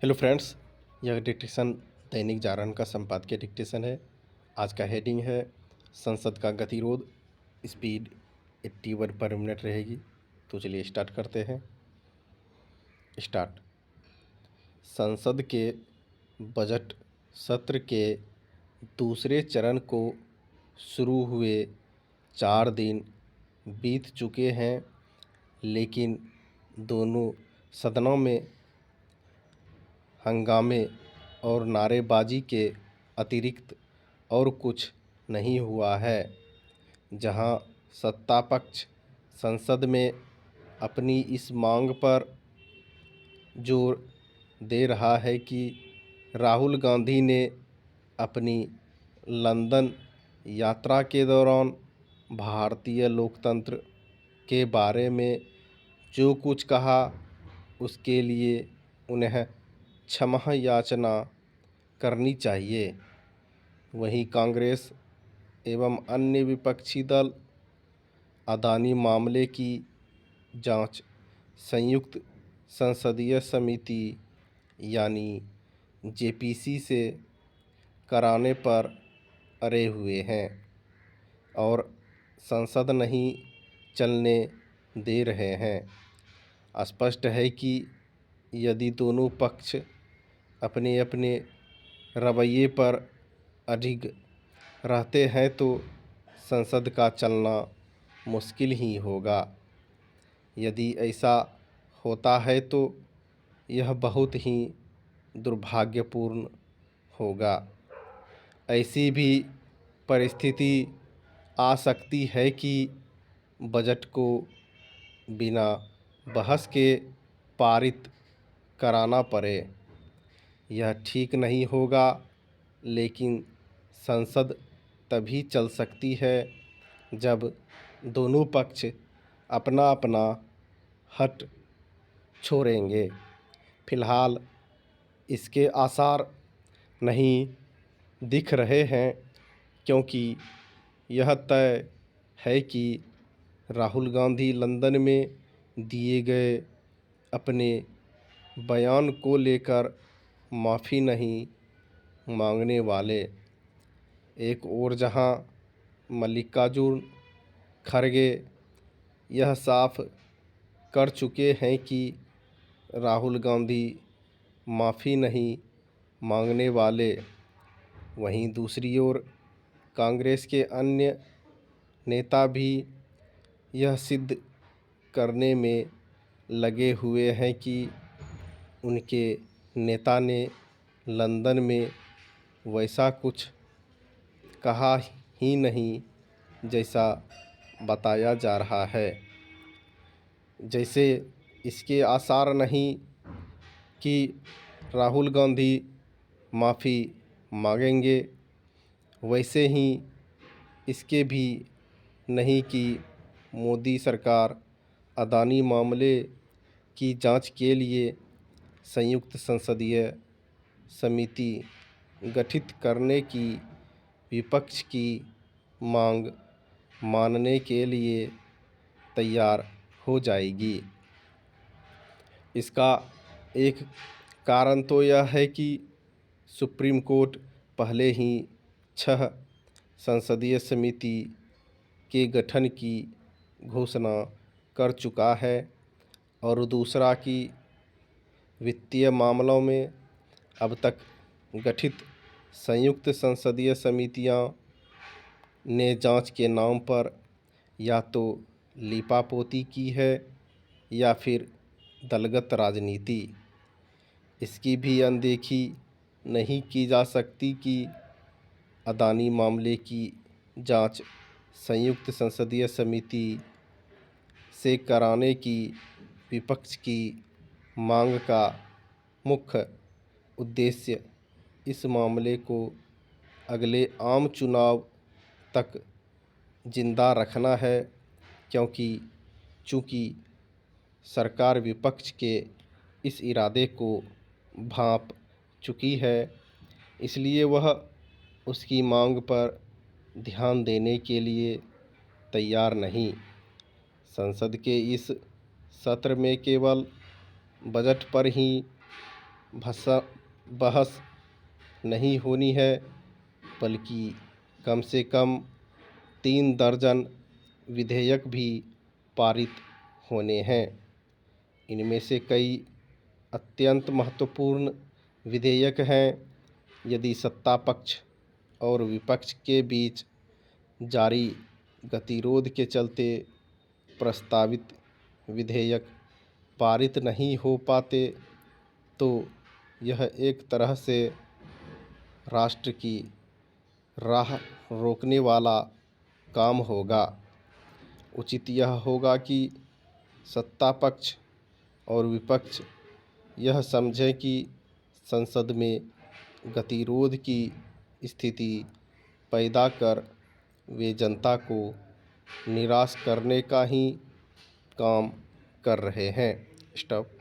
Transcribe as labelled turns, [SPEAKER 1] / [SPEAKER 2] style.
[SPEAKER 1] Hello friends, यह dictation Dainik Jagran का संपादकीय डिक्टेशन है। आज का हेडिंग है संसद का गतिरोध, स्पीड 81 पर मिनट रहेगी। तो चलिए स्टार्ट करते हैं। स्टार्ट। संसद के बजट सत्र के दूसरे चरण को शुरू हुए 4 दिन बीत चुके हैं, लेकिन दोनों सदनों में हंगामे और नारेबाजी के अतिरिक्त और कुछ नहीं हुआ है। जहां सत्ता पक्ष संसद में अपनी इस मांग पर जोर दे रहा है कि राहुल गांधी ने अपनी लंदन यात्रा के दौरान भारतीय लोकतंत्र के बारे में जो कुछ कहा उसके लिए उन्हें क्षमा याचना करनी चाहिए, वहीं कांग्रेस एवं अन्य विपक्षी दल अदानी मामले की जांच संयुक्त संसदीय समिति यानी जेपीसी से कराने पर अड़े हुए हैं और संसद नहीं चलने दे रहे हैं। स्पष्ट है कि यदि दोनों पक्ष अपने अपने रवैये पर अडिग रहते हैं तो संसद का चलना मुश्किल ही होगा। यदि ऐसा होता है तो यह बहुत ही दुर्भाग्यपूर्ण होगा। ऐसी भी परिस्थिति आ सकती है कि बजट को बिना बहस के पारित कराना पड़े। यह ठीक नहीं होगा, लेकिन संसद तभी चल सकती है जब दोनों पक्ष अपना अपना हट छोड़ेंगे। फिलहाल इसके आसार नहीं दिख रहे हैं, क्योंकि यह तय है कि राहुल गांधी लंदन में दिए गए अपने बयान को लेकर माफ़ी नहीं मांगने वाले। एक ओर जहां मल्लिकार्जुन खड़गे यह साफ कर चुके हैं कि राहुल गांधी माफ़ी नहीं मांगने वाले, वहीं दूसरी ओर कांग्रेस के अन्य नेता भी यह सिद्ध करने में लगे हुए हैं कि उनके नेता ने लंदन में वैसा कुछ कहा ही नहीं जैसा बताया जा रहा है। जैसे इसके आसार नहीं कि राहुल गांधी माफ़ी मांगेंगे, वैसे ही इसके भी नहीं कि मोदी सरकार अदानी मामले की जांच के लिए संयुक्त संसदीय समिति गठित करने की विपक्ष की मांग मानने के लिए तैयार हो जाएगी। इसका एक कारण तो यह है कि सुप्रीम कोर्ट पहले ही 6 संसदीय समिति के गठन की घोषणा कर चुका है और दूसरा कि वित्तीय मामलों में अब तक गठित संयुक्त संसदीय समितियां ने जांच के नाम पर या तो लीपापोती की है या फिर दलगत राजनीति। इसकी भी अनदेखी नहीं की जा सकती कि अदानी मामले की जांच संयुक्त संसदीय समिति से कराने की विपक्ष की मांग का मुख्य उद्देश्य इस मामले को अगले आम चुनाव तक जिंदा रखना है, क्योंकि चूंकि सरकार विपक्ष के इस इरादे को भांप चुकी है, इसलिए वह उसकी मांग पर ध्यान देने के लिए तैयार नहीं। संसद के इस सत्र में केवल बजट पर ही भसा बहस नहीं होनी है, बल्कि कम से कम 3 दर्जन विधेयक भी पारित होने हैं। इनमें से कई अत्यंत महत्वपूर्ण विधेयक हैं। यदि सत्ता पक्ष और विपक्ष के बीच जारी गतिरोध के चलते प्रस्तावित विधेयक पारित नहीं हो पाते, तो यह एक तरह से राष्ट्र की राह रोकने वाला काम होगा। उचित यह होगा कि सत्ता पक्ष और विपक्ष यह समझे कि संसद में गतिरोध की स्थिति पैदा कर वे जनता को निराश करने का ही काम कर रहे हैं। स्टॉप।